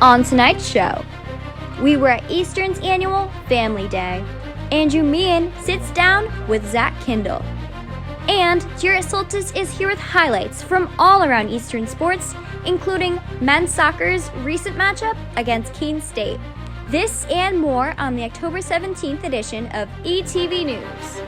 On tonight's show, we were at Eastern's annual Family Day. Andrew Meehan sits down with Zack Kindall. And Jarrett Soltis is here with highlights from all around Eastern sports, including men's soccer's recent matchup against Keene State. This and more on the October 17th edition of ETV News.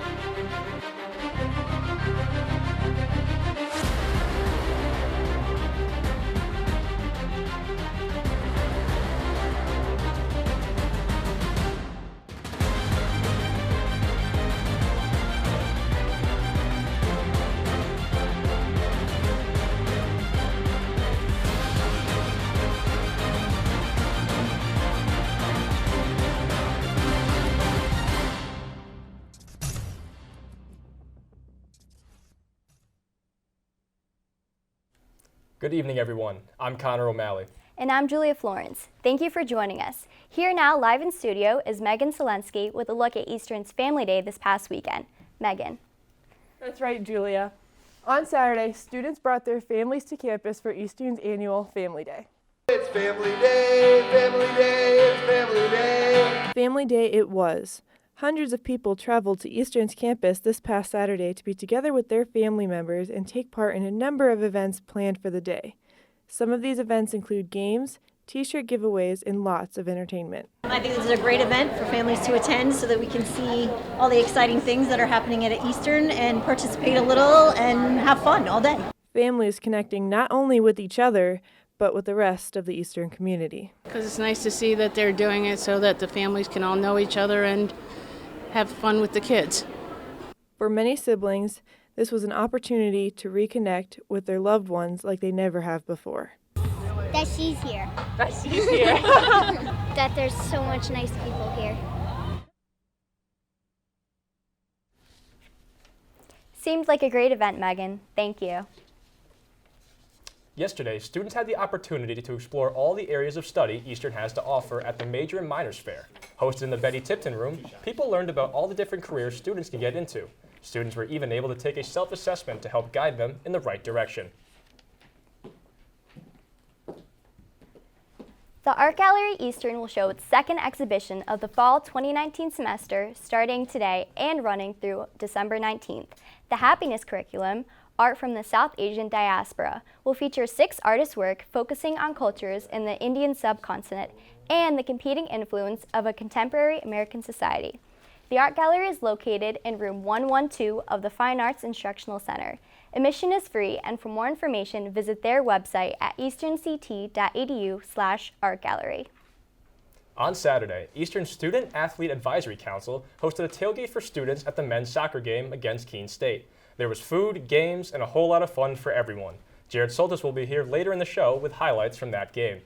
Good evening, everyone. I'm Connor O'Malley. And I'm Julia Florence. Thank you for joining us. Here now, live in studio, is Megan Selensky with a look at Eastern's Family Day this past weekend. Megan. That's right, Julia. On Saturday, students brought their families to campus for Eastern's annual Family Day. It's Family Day, Family Day, it's Family Day. Family Day it was. Hundreds of people traveled to Eastern's campus this past Saturday to be together with their family members and take part in a number of events planned for the day. Some of these events include games, t-shirt giveaways, and lots of entertainment. I think this is a great event for families to attend so that we can see all the exciting things that are happening at Eastern and participate a little and have fun all day. Families connecting not only with each other, but with the rest of the Eastern community. Because it's nice to see that they're doing it so that the families can all know each other and have fun with the kids. For many siblings, this was an opportunity to reconnect with their loved ones like they never have before. That she's here. That she's here. That there's so much nice people here. Seemed like a great event, Megan. Thank you. Yesterday, students had the opportunity to explore all the areas of study Eastern has to offer at the Major and Minors Fair. Hosted in the Betty Tipton Room, people learned about all the different careers students can get into. Students were even able to take a self-assessment to help guide them in the right direction. The Art Gallery Eastern will show its second exhibition of the fall 2019 semester starting today and running through December 19th. The Happiness Curriculum, Art from the South Asian Diaspora, will feature 6 artists' work focusing on cultures in the Indian subcontinent and the competing influence of a contemporary American society. The Art Gallery is located in room 112 of the Fine Arts Instructional Center. Admission is free, and for more information, visit their website at easternct.edu/artgallery. On Saturday, Eastern Student Athlete Advisory Council hosted a tailgate for students at the men's soccer game against Keene State. There was food, games, and a whole lot of fun for everyone. Jarrett Soltis will be here later in the show with highlights from that game.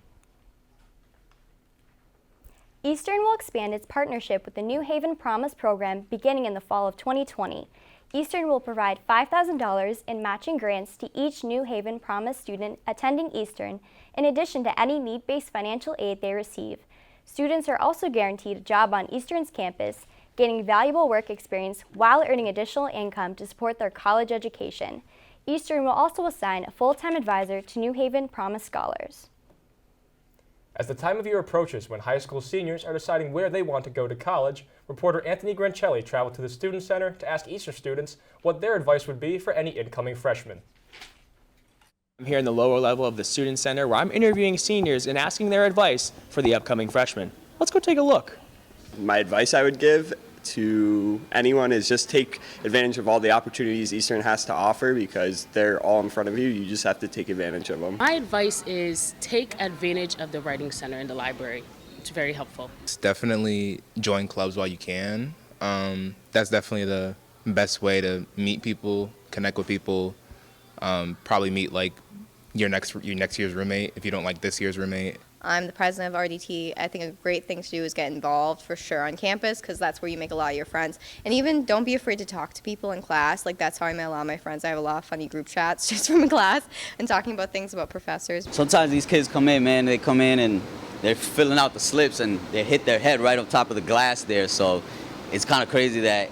Eastern will expand its partnership with the New Haven Promise program beginning in the fall of 2020. Eastern will provide $5,000 in matching grants to each New Haven Promise student attending Eastern, in addition to any need-based financial aid they receive. Students are also guaranteed a job on Eastern's campus, gaining valuable work experience while earning additional income to support their college education. Eastern will also assign a full-time advisor to New Haven Promise scholars. As the time of year approaches when high school seniors are deciding where they want to go to college, reporter Anthony Grancelli traveled to the Student Center to ask Eastern students what their advice would be for any incoming freshmen. I'm here in the lower level of the Student Center where I'm interviewing seniors and asking their advice for the upcoming freshmen. Let's go take a look. My advice I would give to anyone is just take advantage of all the opportunities Eastern has to offer because they're all in front of you. You just have to take advantage of them. My advice is take advantage of the Writing Center in the library. It's very helpful. Definitely join clubs while you can. That's definitely the best way to meet people, connect with people, probably meet like your next year's roommate if you don't like this year's roommate. I'm the president of RDT. I think a great thing to do is get involved for sure on campus because that's where you make a lot of your friends. And even don't be afraid to talk to people in class. Like that's how I met a lot of my friends. I have a lot of funny group chats just from class and talking about things about professors. Sometimes these kids come in, man, they come in and they're filling out the slips and they hit their head right on top of the glass there. So it's kind of crazy that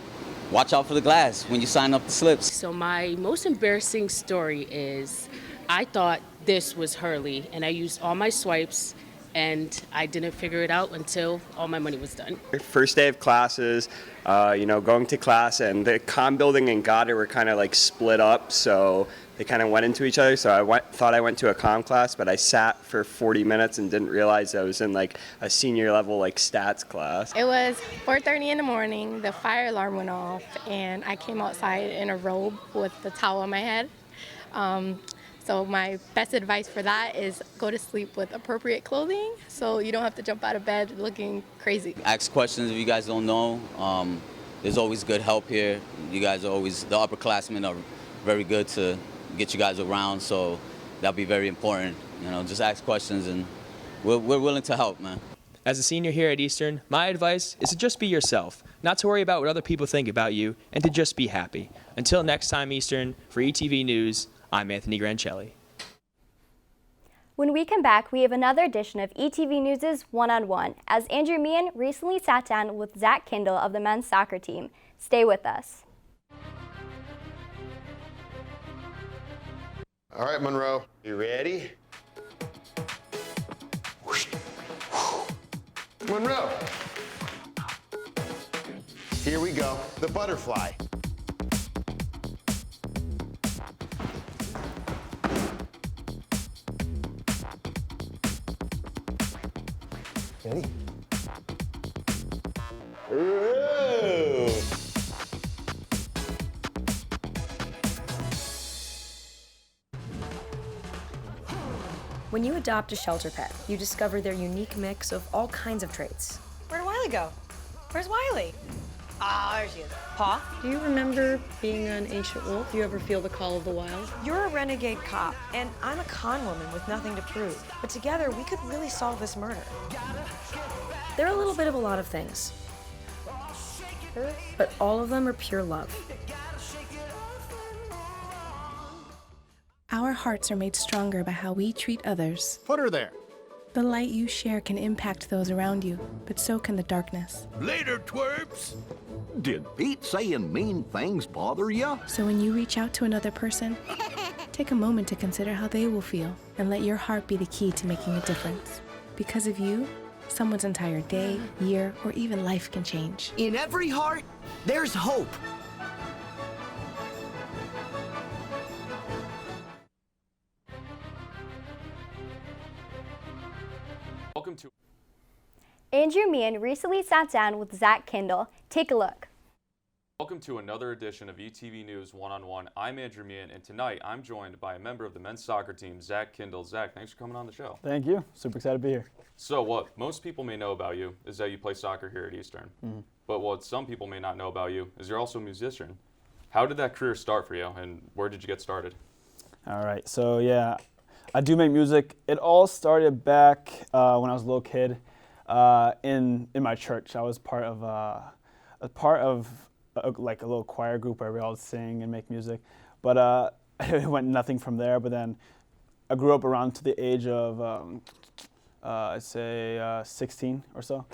watch out for the glass when you sign up the slips. So my most embarrassing story is I thought this was Hurley and I used all my swipes and I didn't figure it out until all my money was done. First day of classes, going to class, and the comm building and Goddard were kind of like split up, so they kind of went into each other. So I thought I went to a comm class, but I sat for 40 minutes and didn't realize I was in like a senior level like stats class. It was 4:30 in the morning, the fire alarm went off, and I came outside in a robe with the towel on my head. So my best advice for that is go to sleep with appropriate clothing so you don't have to jump out of bed looking crazy. Ask questions if you guys don't know. There's always good help here. You guys are always, the upperclassmen are very good to get you guys around, so that'll be very important. Just ask questions, and we're willing to help, man. As a senior here at Eastern, my advice is to just be yourself, not to worry about what other people think about you, and to just be happy. Until next time, Eastern, for ETV News, I'm Anthony Grancelli. When we come back, we have another edition of ETV News' One-on-One, as Andrew Meehan recently sat down with Zack Kindall of the men's soccer team. Stay with us. All right, Monroe, you ready? Monroe. Here we go, the butterfly. Ready? Ooh. When you adopt a shelter pet, you discover their unique mix of all kinds of traits. Where'd Wiley go? Where's Wiley? Ah, there she is. Paw? Do you remember being an ancient wolf? Do you ever feel the call of the wild? You're a renegade cop, and I'm a con woman with nothing to prove. But together, we could really solve this murder. They're a little bit of a lot of things, but all of them are pure love. Our hearts are made stronger by how we treat others. Put her there. The light you share can impact those around you, but so can the darkness. Later, twerps. Did Pete saying mean things bother you? So when you reach out to another person, take a moment to consider how they will feel and let your heart be the key to making a difference. Because of you, someone's entire day, year, or even life can change. In every heart, there's hope. Welcome to Andrew Meehan recently sat down with Zack Kindall. Take a look. Welcome to another edition of ETV News One-on-One. I'm Andrew Meehan, and tonight I'm joined by a member of the men's soccer team, Zack Kindall. Zack, thanks for coming on the show. Thank you. Super excited to be here. So what most people may know about you is that you play soccer here at Eastern. But what some people may not know about you is you're also a musician. How did that career start for you, and where did you get started? All right. So yeah, I do make music. It all started back when I was a little kid in my church. I was part of like a little choir group where we all sing and make music. But it went nothing from there. But then I grew up around to the age of I'd say 16 or so.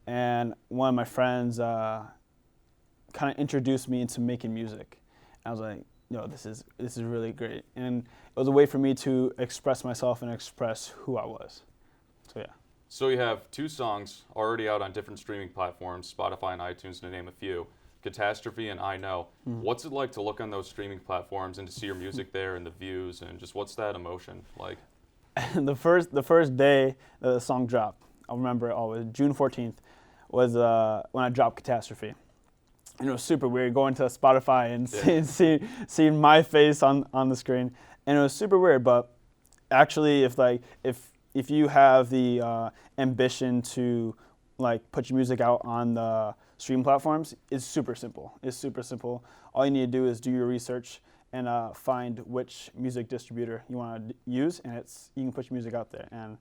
And one of my friends kind of introduced me into making music. And I was like, no, this is really great. And it was a way for me to express myself and express who I was. So yeah. So you have 2 songs already out on different streaming platforms, Spotify and iTunes to name a few, Catastrophe and I Know. What's it like to look on those streaming platforms and to see your music there and the views, and just what's that emotion like? the first day that the song dropped, I'll remember it always, June 14th, was when I dropped Catastrophe. And it was super weird going to Spotify and seeing my face on the screen. And it was super weird, but actually if you have the ambition to like put your music out on the stream platforms, it's super simple. It's super simple. All you need to do is do your research and find which music distributor you want to use, and you can put your music out there. And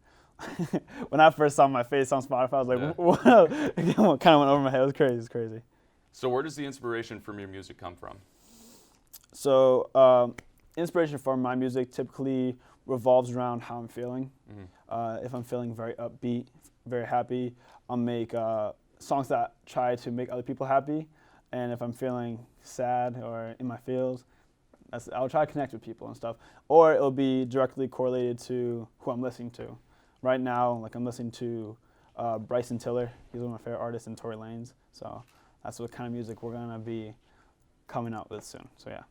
when I first saw my face on Spotify, I was like, whoa, it kind of went over my head. It was crazy. It's crazy. So where does the inspiration from your music come from? So inspiration for my music typically revolves around how I'm feeling. If I'm feeling very upbeat, very happy, I'll make songs that try to make other people happy. And if I'm feeling sad or in my feels, I'll try to connect with people and stuff. Or it'll be directly correlated to who I'm listening to. right now, like I'm listening to Bryson Tiller. He's one of my favorite artists, and Tory Lanez. So that's what kind of music we're gonna be coming out with soon. So yeah.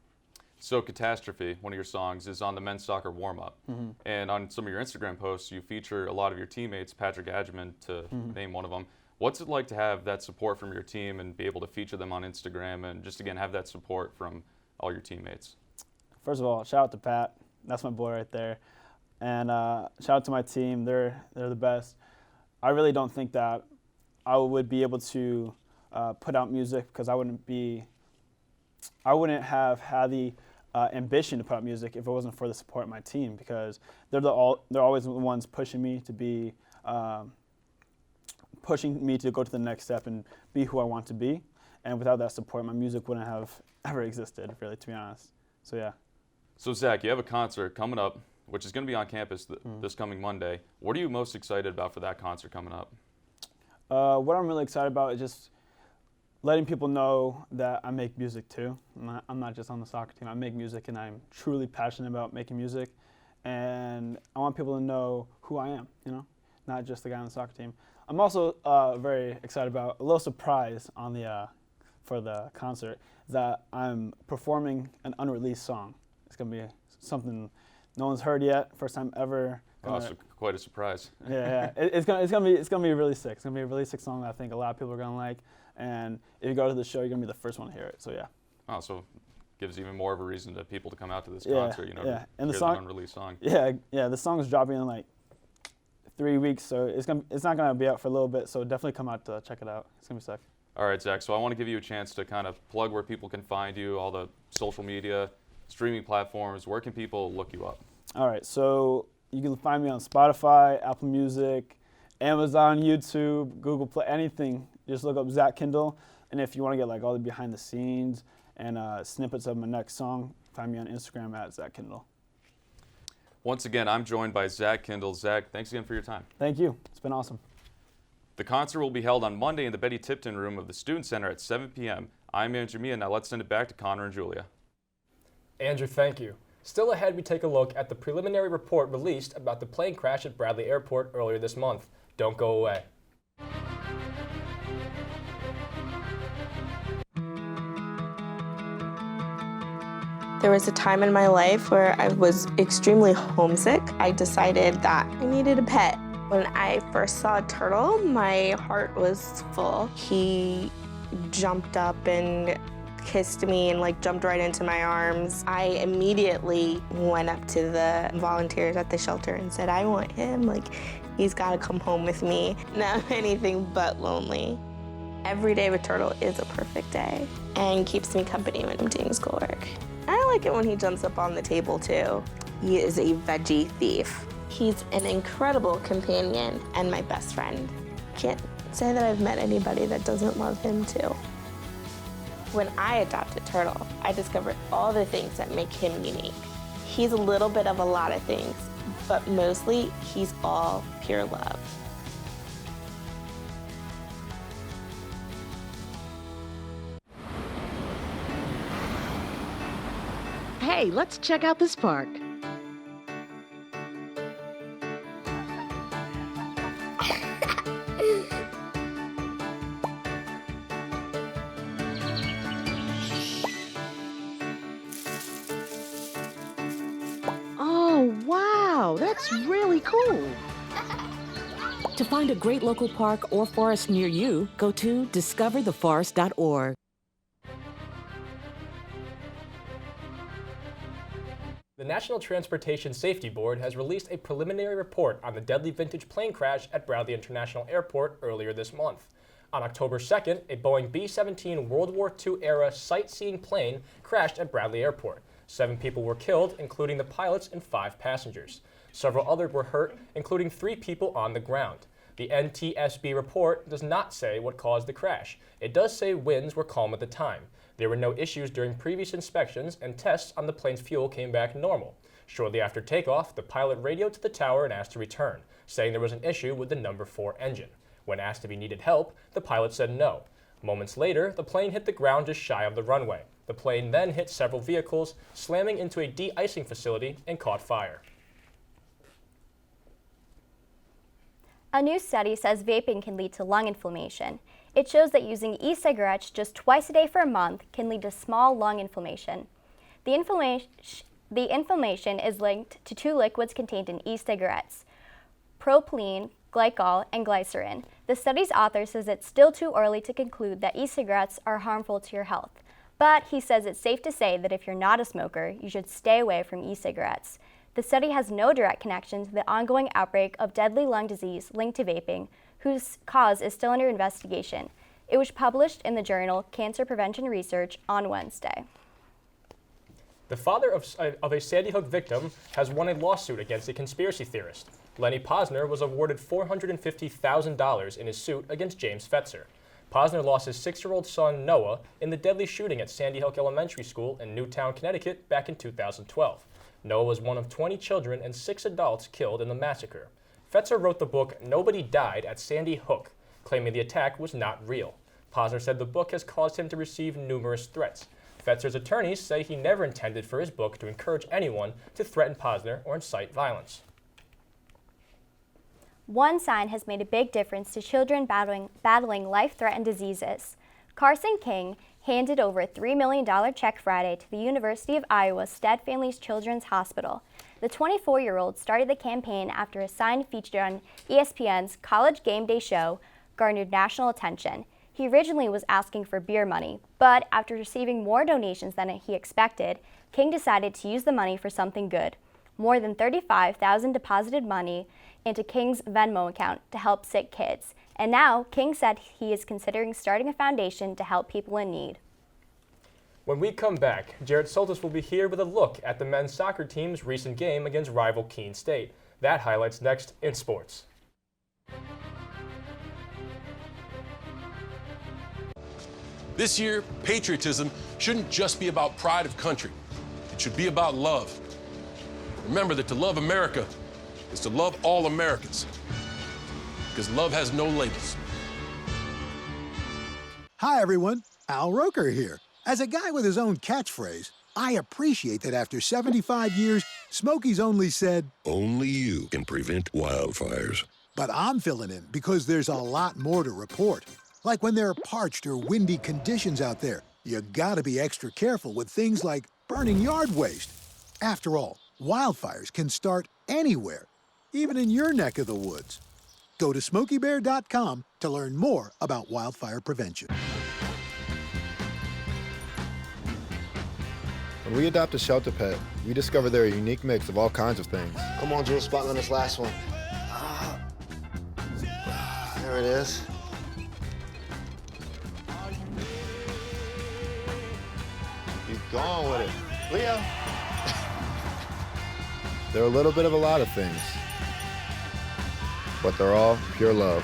So Catastrophe, one of your songs, is on the men's soccer warm-up. Mm-hmm. And on some of your Instagram posts, you feature a lot of your teammates, Patrick Adjman, to name one of them. What's it like to have that support from your team and be able to feature them on Instagram and just, again, have that support from all your teammates? First of all, shout out to Pat. That's my boy right there. And shout out to my team. They're the best. I really don't think that I would be able to put out music because I wouldn't have had the ambition to put out music if it wasn't for the support of my team, because they're always the ones pushing me to be pushing me to go to the next step and be who I want to be. And without that support, my music wouldn't have ever existed, really, to be honest. So yeah. So Zach, you have a concert coming up, which is going to be on campus this coming Monday. What are you most excited about for that concert coming up? What I'm really excited about is just letting people know that I make music too. I'm not just on the soccer team. I make music, and I'm truly passionate about making music. And I want people to know who I am, not just the guy on the soccer team. I'm also very excited about a little surprise on for the concert, that I'm performing an unreleased song. It's gonna be something no one's heard yet, first time ever. So quite a surprise. Yeah. It's gonna be really sick. It's gonna be a really sick song that I think a lot of people are gonna like. And if you go to the show, you're gonna be the first one to hear it. So yeah. Oh, so gives even more of a reason to people to come out to this concert. Yeah. And the song, unreleased song. Yeah. The song is dropping in like 3 weeks, so it's not gonna be out for a little bit. So definitely come out to check it out. It's gonna be sick. All right, Zach. So I want to give you a chance to kind of plug where people can find you, all the social media, streaming platforms. Where can people look you up? All right. So you can find me on Spotify, Apple Music, Amazon, YouTube, Google Play, anything. Just look up Zack Kindall. And if you want to get like all the behind the scenes and snippets of my next song, find me on Instagram at Zack Kindall. Once again, I'm joined by Zack Kindall. Zach, thanks again for your time. Thank you. It's been awesome. The concert will be held on Monday in the Betty Tipton Room of the Student Center at 7 p.m. I'm Andrew Meehan. Now let's send it back to Connor and Julia. Andrew, thank you. Still ahead, we take a look at the preliminary report released about the plane crash at Bradley Airport earlier this month. Don't go away. There was a time in my life where I was extremely homesick. I decided that I needed a pet. When I first saw a turtle, my heart was full. He jumped up and kissed me and like jumped right into my arms. I immediately went up to the volunteers at the shelter and said, I want him, like he's gotta come home with me. Now I'm anything but lonely. Every day with Turtle is a perfect day and keeps me company when I'm doing schoolwork. I like it when he jumps up on the table too. He is a veggie thief. He's an incredible companion and my best friend. Can't say that I've met anybody that doesn't love him too. When I adopted Turtle, I discovered all the things that make him unique. He's a little bit of a lot of things, but mostly he's all pure love. Hey, let's check out this park. Oh, wow, that's really cool. To find a great local park or forest near you, go to discovertheforest.org. The National Transportation Safety Board has released a preliminary report on the deadly vintage plane crash at Bradley International Airport earlier this month. On October 2nd, a Boeing B-17 World War II-era sightseeing plane crashed at Bradley Airport. 7 people were killed, including the pilots and 5 passengers. Several others were hurt, including 3 people on the ground. The NTSB report does not say what caused the crash. It does say winds were calm at the time. There were no issues during previous inspections, and tests on the plane's fuel came back normal. Shortly after takeoff, the pilot radioed to the tower and asked to return, saying there was an issue with the number 4 engine. When asked if he needed help, the pilot said no. Moments later, the plane hit the ground just shy of the runway. The plane then hit several vehicles, slamming into a de-icing facility and caught fire. A new study says vaping can lead to lung inflammation. It shows that using e-cigarettes just twice a day for a month can lead to small lung inflammation. The inflammation is linked to two liquids contained in e-cigarettes, propylene glycol, and glycerin. The study's author says it's still too early to conclude that e-cigarettes are harmful to your health. But he says it's safe to say that if you're not a smoker, you should stay away from e-cigarettes. The study has no direct connection to the ongoing outbreak of deadly lung disease linked to vaping, whose cause is still under investigation. It was published in the journal Cancer Prevention Research on Wednesday. The father of a Sandy Hook victim has won a lawsuit against a conspiracy theorist. Lenny Posner was awarded $450,000 in his suit against James Fetzer. Posner lost his 6-year-old son, Noah, in the deadly shooting at Sandy Hook Elementary School in Newtown, Connecticut, back in 2012. Noah was one of 20 children and 6 adults killed in the massacre. Fetzer wrote the book Nobody Died at Sandy Hook, claiming the attack was not real. Posner said the book has caused him to receive numerous threats. Fetzer's attorneys say he never intended for his book to encourage anyone to threaten Posner or incite violence. One sign has made a big difference to children battling life-threatening diseases. Carson King handed over a $3 million check Friday to the University of Iowa Stead Families Children's Hospital. The 24-year-old started the campaign after a sign featured on ESPN's College Game Day show garnered national attention. He originally was asking for beer money, but after receiving more donations than he expected, King decided to use the money for something good. More than $35,000 deposited money into King's Venmo account to help sick kids. And now, King said he is considering starting a foundation to help people in need. When we come back, Jarrett Soltis will be here with a look at the men's soccer team's recent game against rival Keene State. That highlights next in sports. This year, patriotism shouldn't just be about pride of country. It should be about love. Remember that to love America is to love all Americans, because love has no labels. Hi, everyone. Al Roker here. As a guy with his own catchphrase, I appreciate that after 75 years, Smokey's only said, "Only you can prevent wildfires." But I'm filling in because there's a lot more to report. Like when there are parched or windy conditions out there, you gotta be extra careful with things like burning yard waste. After all, wildfires can start anywhere, even in your neck of the woods. Go to SmokeyBear.com to learn more about wildfire prevention. When we adopt a shelter pet, we discover they're a unique mix of all kinds of things. Come on, Joe, spot on this last one. There it is. Keep going with it. Leo. They're a little bit of a lot of things, but they're all pure love.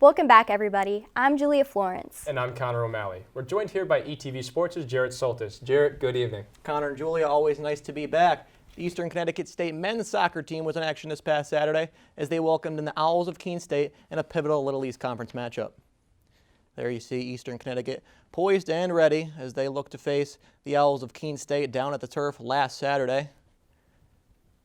Welcome back, everybody. I'm Julia Florence. And I'm Connor O'Malley. We're joined here by ETV Sports' Jarrett Soltis. Jarrett, good evening. Connor and Julia, always nice to be back. The Eastern Connecticut State men's soccer team was in action this past Saturday as they welcomed in the Owls of Keene State in a pivotal Little East Conference matchup. There you see Eastern Connecticut poised and ready as they look to face the Owls of Keene State down at the turf last Saturday.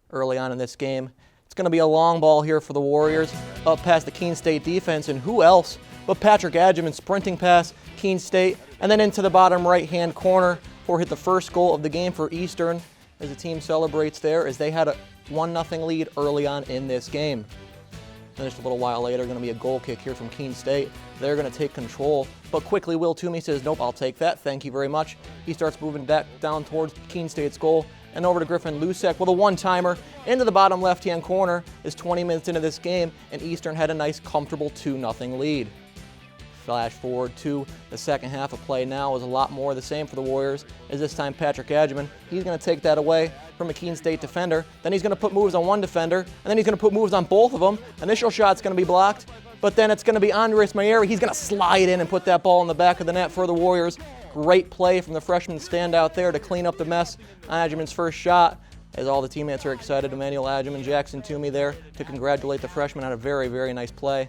Early on in this game, it's going to be a long ball here for the Warriors, up past the Keene State defense, and who else but Patrick Adjaman sprinting past Keene State, and then into the bottom right-hand corner for hit the first goal of the game for Eastern as the team celebrates there as they had a 1-0 lead early on in this game. Then just a little while later, going to be a goal kick here from Keene State. They're going to take control, but quickly Will Toomey says, nope, I'll take that, thank you very much. He starts moving back down towards Keene State's goal, and over to Griffin Lusek with a one-timer into the bottom left-hand corner is 20 minutes into this game, and Eastern had a nice, comfortable 2-0 lead. Flash forward to the second half of play now is a lot more the same for the Warriors, as this time Patrick Adjaman, he's going to take that away from a Keene State defender. Then he's going to put moves on one defender, and then he's going to put moves on both of them. Initial shot's going to be blocked, but then it's going to be Andres Mayeri. He's going to slide in and put that ball in the back of the net for the Warriors. Great play from the freshman standout there to clean up the mess on Adjaman's first shot. As all the teammates are excited, Emmanuel Adjaman, Jackson Toomey there to congratulate the freshman on a very, very nice play.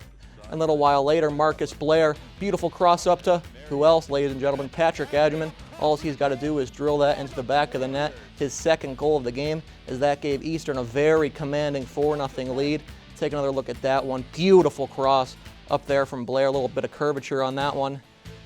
A little while later, Marcus Blair, beautiful cross up to who else, ladies and gentlemen, Patrick Adjaman, All he's got to do is drill that into the back of the net, his second goal of the game, as that gave Eastern a very commanding 4-0 lead. Take another look at that one. Beautiful cross up there from Blair, a little bit of curvature on that one.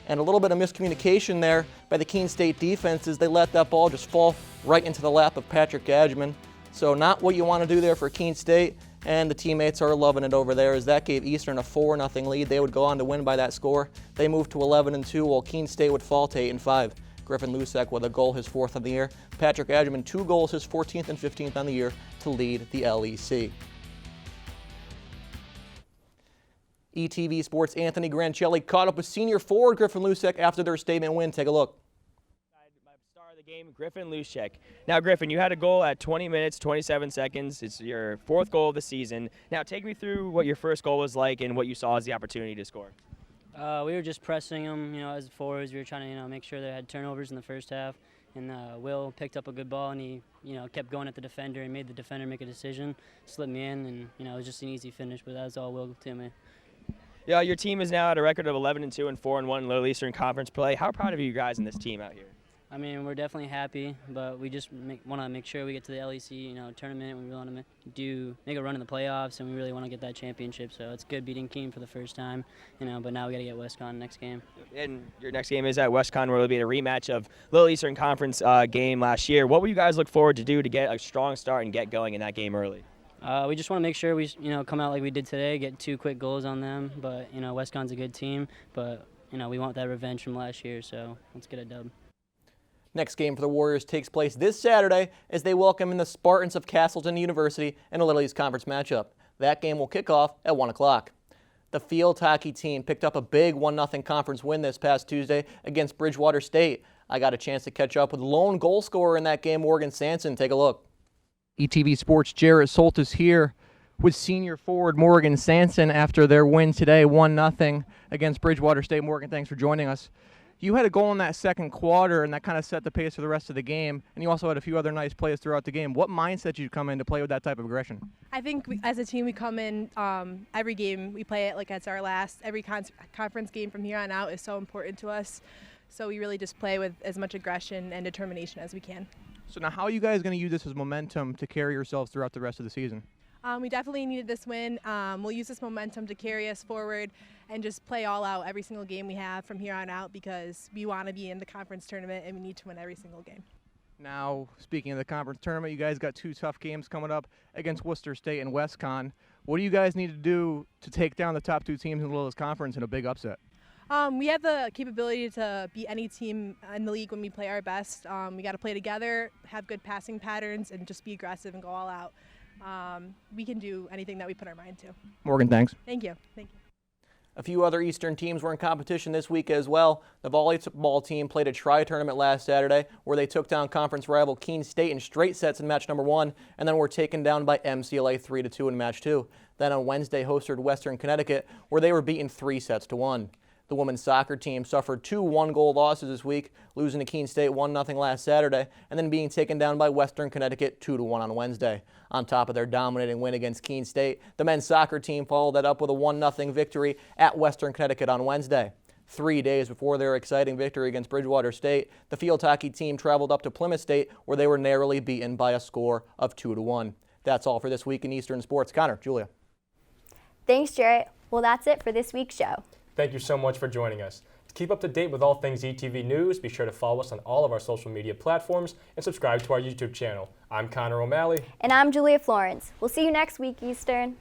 And a little bit of miscommunication there by the Keene State defense as they let that ball just fall right into the lap of Patrick Gadgeman. So not what you want to do there for Keene State, and the teammates are loving it over there as that gave Eastern a 4-0 lead. They would go on to win by that score. They moved to 11-2 while Keene State would fall to 8-5. Griffin Lusek with a goal, his 4th of the year. Patrick Gadgeman, 2 goals, his 14th and 15th on the year to lead the LEC. ETV Sports' Anthony Grancelli caught up with senior forward Griffin Lusek after their statement win. Take a look. Star of the game, Griffin Lusek. Now, Griffin, you had a goal at 20 minutes, 27 seconds. It's your 4th goal of the season. Now, take me through what your first goal was like and what you saw as the opportunity to score. We were just pressing them, as forwards. We were trying to, make sure they had turnovers in the first half. And Will picked up a good ball, and he, kept going at the defender and made the defender make a decision, slipped me in, and, it was just an easy finish, but that was all Will to me. Yeah, your team is now at a record of 11-2 and 4-1 in Little Eastern Conference play. How proud of you guys in this team out here? I mean, we're definitely happy, but we just want to make sure we get to the LEC, tournament. We want to make a run in the playoffs, and we really want to get that championship. So it's good beating Keene for the first time, but now we got to get WestCon next game. And your next game is at WestCon, where it'll be a rematch of Little Eastern Conference game last year. What will you guys look forward to do to get a strong start and get going in that game early? We just want to make sure we, come out like we did today, get 2 quick goals on them. But, WestCon's a good team, but, we want that revenge from last year, so let's get a dub. Next game for the Warriors takes place this Saturday as they welcome in the Spartans of Castleton University in a Little East Conference matchup. That game will kick off at 1 o'clock. The field hockey team picked up a big 1-0 conference win this past Tuesday against Bridgewater State. I got a chance to catch up with lone goal scorer in that game, Morgan Sanson. Take a look. ETV Sports' Jarrett Soltis here with senior forward Morgan Sanson after their win today, 1-0 against Bridgewater State. Morgan, thanks for joining us. You had a goal in that second quarter, and that kind of set the pace for the rest of the game, and you also had a few other nice plays throughout the game. What mindset did you come in to play with that type of aggression? I think as a team, we come in every game, we play it like it's our last. Every conference game from here on out is so important to us, so we really just play with as much aggression and determination as we can. So now how are you guys going to use this as momentum to carry yourselves throughout the rest of the season? We definitely needed this win. We'll use this momentum to carry us forward and just play all out every single game we have from here on out because we want to be in the conference tournament and we need to win every single game. Now, speaking of the conference tournament, you guys got 2 tough games coming up against Worcester State and WestCon. What do you guys need to do to take down the top 2 teams in the Little East Conference in a big upset? We have the capability to beat any team in the league when we play our best. We got to play together, have good passing patterns, and just be aggressive and go all out. We can do anything that we put our mind to. Morgan, thanks. Thank you. Thank you. A few other Eastern teams were in competition this week as well. The volleyball team played a tri-tournament last Saturday where they took down conference rival Keene State in straight sets in match number 1 and then were taken down by MCLA 3-2 in match 2. Then on Wednesday hosted Western Connecticut where they were beaten 3-1. The women's soccer team suffered 2 one-goal losses this week, losing to Keene State 1-0 last Saturday, and then being taken down by Western Connecticut 2-1 on Wednesday. On top of their dominating win against Keene State, the men's soccer team followed that up with a 1-0 victory at Western Connecticut on Wednesday. 3 days before their exciting victory against Bridgewater State, the field hockey team traveled up to Plymouth State, where they were narrowly beaten by a score of 2-1. That's all for this week in Eastern Sports. Connor, Julia. Thanks, Jarrett. Well, that's it for this week's show. Thank you so much for joining us. To keep up to date with all things ETV News, be sure to follow us on all of our social media platforms and subscribe to our YouTube channel. I'm Connor O'Malley. And I'm Julia Florence. We'll see you next week, Eastern.